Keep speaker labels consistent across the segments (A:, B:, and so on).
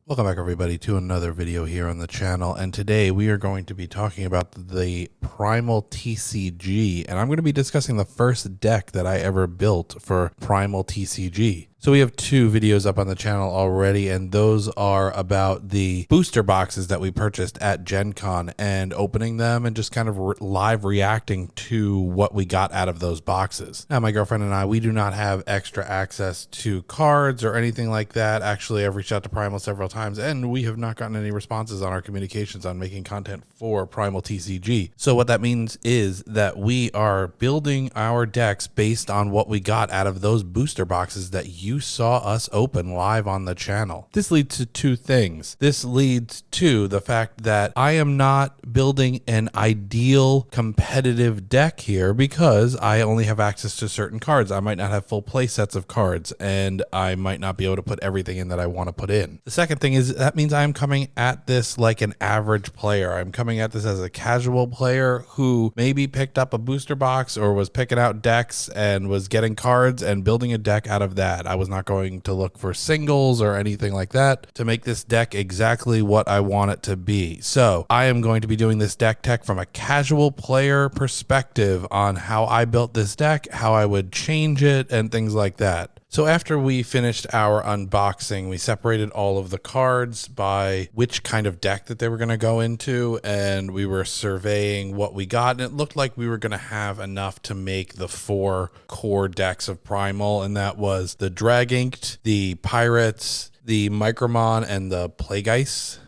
A: Welcome back everybody to another video here on the channel, and today we are going to be talking about the Primal TCG, and I'm going to be discussing the first deck that I ever built for Primal TCG. So we have two videos up on the channel already, and those are about the booster boxes that we purchased at Gen Con and opening them and just kind of live reacting to what we got out of those boxes. Now, my girlfriend and I, we do not have extra access to cards or anything like that. Actually, I've reached out to Primal several times and we have not gotten any responses on our communications on making content for Primal TCG. So what that means is that we are building our decks based on what we got out of those booster boxes that you saw us open live on the channel. This leads to two things. This leads to the fact that I am not building an ideal competitive deck here because I only have access to certain cards. I might not have full play sets of cards and I might not be able to put everything in that I want to put in. The second thing is that means I'm coming at this like an average player. I'm coming at this as a casual player who maybe picked up a booster box or was picking out decks and was getting cards and building a deck out of that. I was not going to look for singles or anything like that to make this deck exactly what I want it to be. So I am going to be doing this deck tech from a casual player perspective on how I built this deck, how I would change it, and things like that. So after we finished our unboxing, we separated all of the cards by which kind of deck that they were going to go into, and we were surveying what we got, and it looked like we were going to have enough to make the 4 core decks of Primal, and that was the Draginked, the Pirates, the Micromon, and the Plagueis,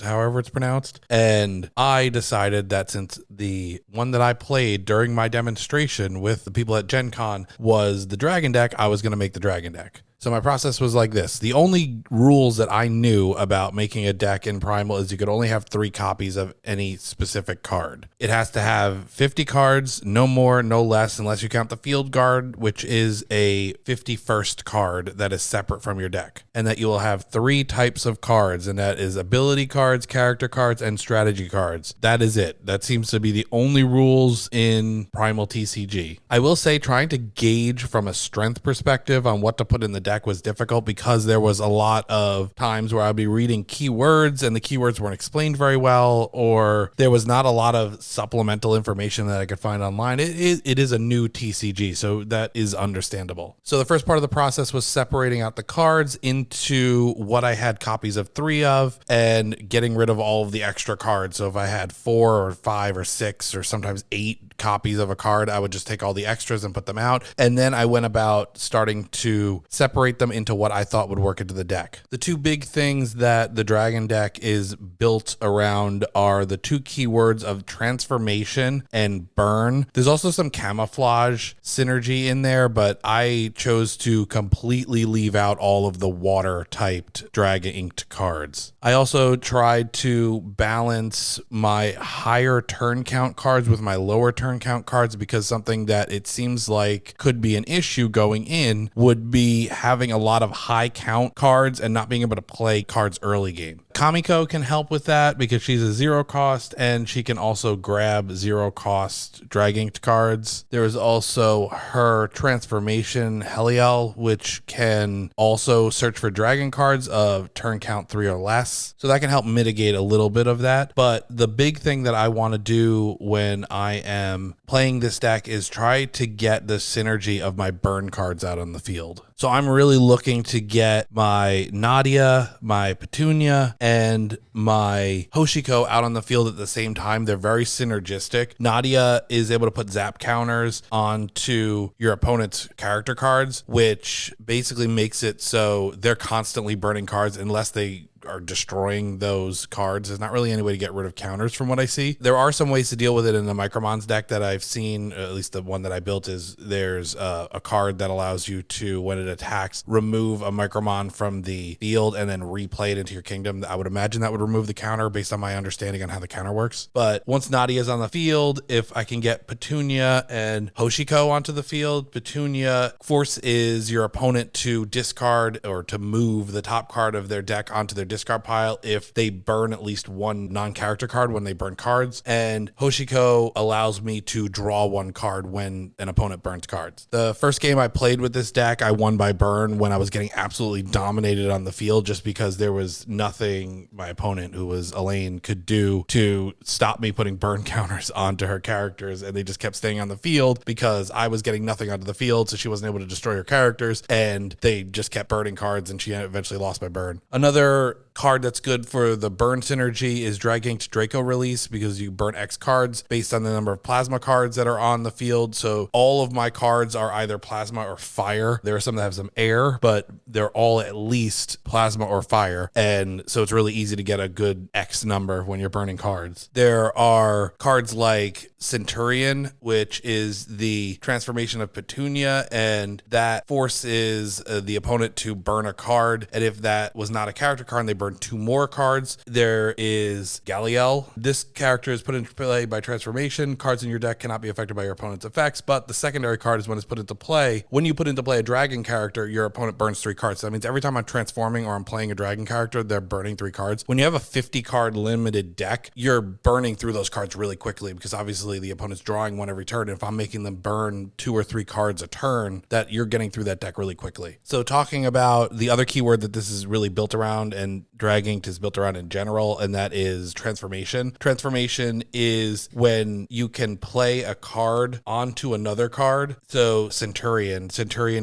A: however it's pronounced. And I decided that since the one that I played during my demonstration with the people at Gen Con was the Dragon deck, I was going to make the Dragon deck. So my process was like this. The only rules that I knew about making a deck in Primal is you could only have 3 copies of any specific card. It has to have 50 cards, no more, no less, unless you count the field guard, which is a 51st card that is separate from your deck. And that you will have 3 types of cards, and that is ability cards, character cards, and strategy cards. That is it. That seems to be the only rules in Primal TCG. I will say trying to gauge from a strength perspective on what to put in the deck was difficult because there was a lot of times where I'd be reading keywords and the keywords weren't explained very well, or there was not a lot of supplemental information that I could find online. It is a new TCG, so that is understandable. So the first part of the process was separating out the cards into what I had copies of 3 of and getting rid of all of the extra cards. So if I had 4 or 5 or 6 or sometimes 8 copies of a card, I would just take all the extras and put them out. And then I went about starting to separate them into what I thought would work into the deck. The 2 big things that the Dragon deck is built around are the 2 keywords of transformation and burn. There's also some camouflage synergy in there, but I chose to completely leave out all of the water typed Draginked cards. I also tried to balance my higher turn count cards with my lower turn count cards because something that it seems like could be an issue going in would be having a lot of high count cards and not being able to play cards early game. Kamiko can help with that because she's a 0 cost and she can also grab 0 cost Draginked cards. There is also her transformation Heliel, which can also search for dragon cards of turn count 3 or less. So that can help mitigate a little bit of that. But the big thing that I want to do when I am playing this deck is try to get the synergy of my burn cards out on the field. So I'm really looking to get my Nadia, my Petunia, and my Hoshiko out on the field at the same time. They're very synergistic. Nadia is able to put zap counters onto your opponent's character cards, which basically makes it so they're constantly burning cards unless they are destroying those cards. There's not really any way to get rid of counters from what I see. There are some ways to deal with it in the Micromon's deck that I've seen, at least the one that I built is there's a card that allows you to, when it attacks, remove a Micromon from the field and then replay it into your kingdom. I would imagine that would remove the counter based on my understanding on how the counter works. But once Nadia is on the field, if I can get Petunia and Hoshiko onto the field, Petunia forces your opponent to discard or to move the top card of their deck onto their discard discard pile if they burn at least one non-character card when they burn cards. And Hoshiko allows me to draw one card when an opponent burns cards. The first game I played with this deck, I won by burn when I was getting absolutely dominated on the field just because there was nothing my opponent, who was Elaine, could do to stop me putting burn counters onto her characters, and they just kept staying on the field because I was getting nothing onto the field, so she wasn't able to destroy her characters, and they just kept burning cards, and she eventually lost by burn. Another card that's good for the burn synergy is Draginked Draco release, because you burn X cards based on the number of plasma cards that are on the field. So all of my cards are either plasma or fire. There are some that have some air, but they're all at least plasma or fire. And so it's really easy to get a good X number when you're burning cards. There are cards like Centurion, which is the transformation of Petunia, and that forces the opponent to burn a card. And if that was not a character card and they burn 2 more cards, there is Galliel. This character is put into play by transformation. Cards in your deck cannot be affected by your opponent's effects, but the secondary card is when it's put into play. When you put into play a dragon character, your opponent burns 3 cards. So that means every time I'm transforming or I'm playing a dragon character, they're burning 3 cards. When you have a 50 card limited deck, you're burning through those cards really quickly because obviously the opponent's drawing one every turn. And if I'm making them burn 2 or 3 cards a turn, that you're getting through that deck really quickly. So talking about the other keyword that this is really built around, and Draginked is built around in general, and that is transformation. Transformation is when you can play a card onto another card. So Centurion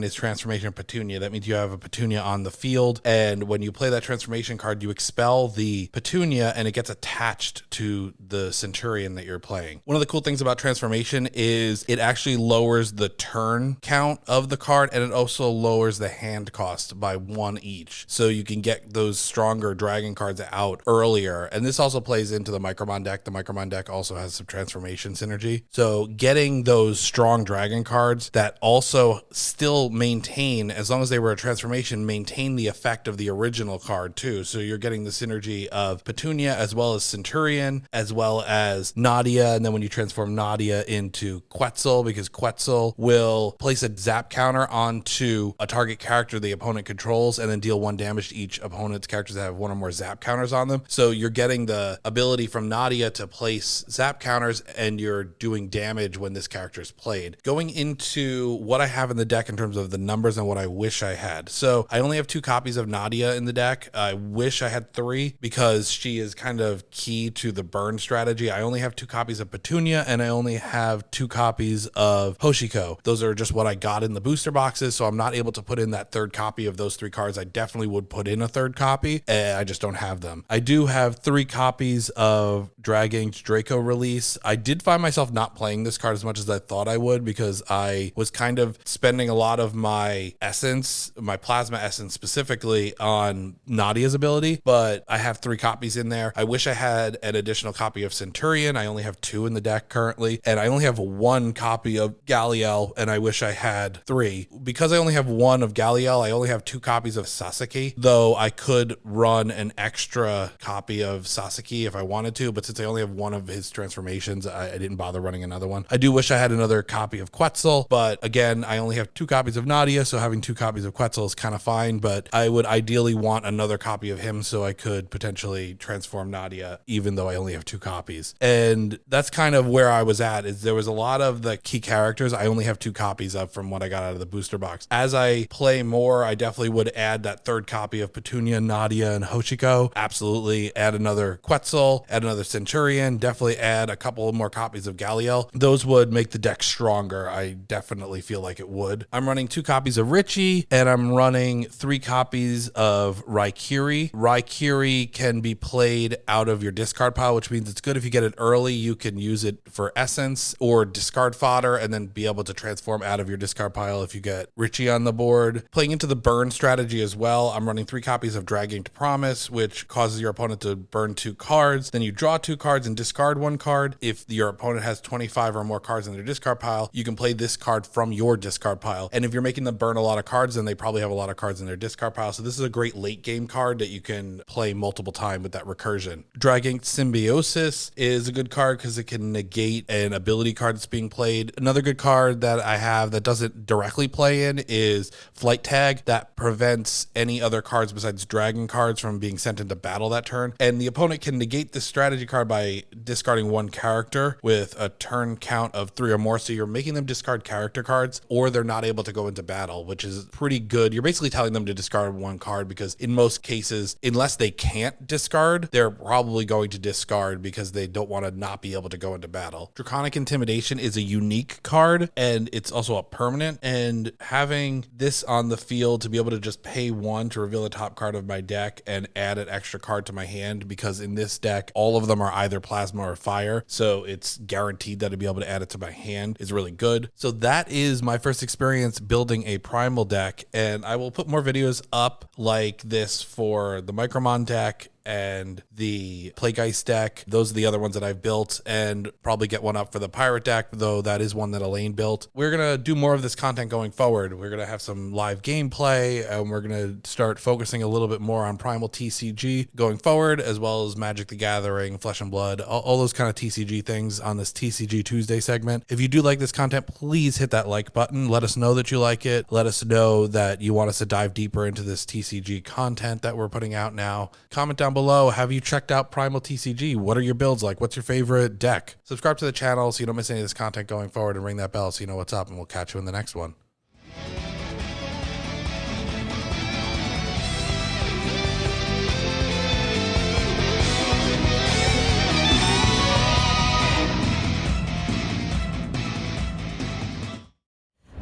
A: is transformation of Petunia. That means you have a Petunia on the field, and when you play that transformation card, you expel the Petunia and it gets attached to the Centurion that you're playing. One of the cool things about transformation is it actually lowers the turn count of the card, and it also lowers the hand cost by 1 each. So you can get those stronger dragon cards out earlier. And this also plays into the Micromon deck. The Micromon deck also has some transformation synergy. So getting those strong dragon cards that also still maintain, as long as they were a transformation, maintain the effect of the original card too. So you're getting the synergy of Petunia as well as Centurion, as well as Nadia. And then when you transform Nadia into Quetzal, because Quetzal will place a zap counter onto a target character the opponent controls and then deal 1 damage to each opponent's characters that have 1 or more zap counters on them. So you're getting the ability from Nadia to place zap counters, and you're doing damage when this character is played. Going into what I have in the deck in terms of the numbers and what I wish I had. So I only have 2 copies of Nadia in the deck. I wish I had 3 because she is kind of key to the burn strategy. I only have 2 copies of Petunia, and I only have 2 copies of Hoshiko. Those are just what I got in the booster boxes, so I'm not able to put in that 3rd copy of those 3 cards. I definitely would put in a 3rd copy, and I just don't have them. I do have 3 copies of Draginked Draco release. I did find myself not playing this card as much as I thought I would because I was kind of spending a lot of my essence, my plasma essence specifically, on Nadia's ability, but I have 3 copies in there. I wish I had an additional copy of Centurion. I only have 2 in the deck currently, and I only have 1 copy of Galliel, and I wish I had 3. Because I only have 1 of Galliel, I only have 2 copies of Sasaki, though I could run an extra copy of Sasaki if I wanted to, but since I only have 1 of his transformations, I didn't bother running another one. I do wish I had another copy of Quetzal, but again, I only have 2 copies of Nadia, so having 2 copies of Quetzal is kind of fine, but I would ideally want another copy of him so I could potentially transform Nadia, even though I only have 2 copies. And that's kind of where I was at, is there was a lot of the key characters I only have 2 copies of from what I got out of the booster box. As I play more, I definitely would add that 3rd copy of Petunia, Nadia, and Hoshiko. Absolutely add another Quetzal, add another Centurion, definitely add a couple more copies of Galliel. Those would make the deck stronger. I definitely feel like it would. I'm running 2 copies of Richie, and I'm running 3 copies of Raikiri. Raikiri can be played out of your discard pile, which means it's good if you get it early. You can use it for essence or discard fodder and then be able to transform out of your discard pile if you get Richie on the board. Playing into the burn strategy as well, I'm running 3 copies of Draginked Promise, which causes your opponent to burn 2 cards. Then you draw 2 cards and discard 1 card. If your opponent has 25 or more cards in their discard pile, you can play this card from your discard pile. And if you're making them burn a lot of cards, then they probably have a lot of cards in their discard pile. So this is a great late game card that you can play multiple times with that recursion. Draginked Symbiosis is a good card because it can negate an ability card that's being played. Another good card that I have that doesn't directly play in is Flight Tag, that prevents any other cards besides dragon cards cards from being sent into battle that turn. And the opponent can negate this strategy card by discarding one character with a turn count of 3 or more. So you're making them discard character cards, or they're not able to go into battle, which is pretty good. You're basically telling them to discard one card because in most cases, unless they can't discard, they're probably going to discard because they don't want to not be able to go into battle. Draconic Intimidation is a unique card, and it's also a permanent, and having this on the field to be able to just pay 1 to reveal the top card of my deck and add an extra card to my hand, because in this deck all of them are either plasma or fire, so it's guaranteed that I'd be able to add it to my hand, is really good. So that is my first experience building a Primal deck, and I will put more videos up like this for the Micromon deck and the Plagueist deck. Those are the other ones that I've built, and probably get one up for the Pirate deck, though that is one that Elaine built. We're going to do more of this content going forward. We're going to have some live gameplay, and we're going to start focusing a little bit more on Primal TCG going forward, as well as Magic the Gathering, Flesh and Blood, all those kind of TCG things on this TCG Tuesday segment. If you do like this content, please hit that like button. Let us know that you like it. Let us know that you want us to dive deeper into this TCG content that we're putting out now. Comment down below, have you checked out Primal TCG? What are your builds like? What's your favorite deck? Subscribe to the channel so you don't miss any of this content going forward, and ring that bell so you know what's up, and we'll catch you in the next one.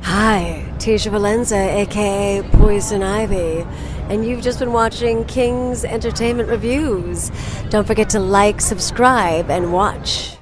B: Hi, Tisha Valenza, aka Poison Ivy, and you've just been watching King's Entertainment Reviews. Don't forget to like, subscribe, and watch.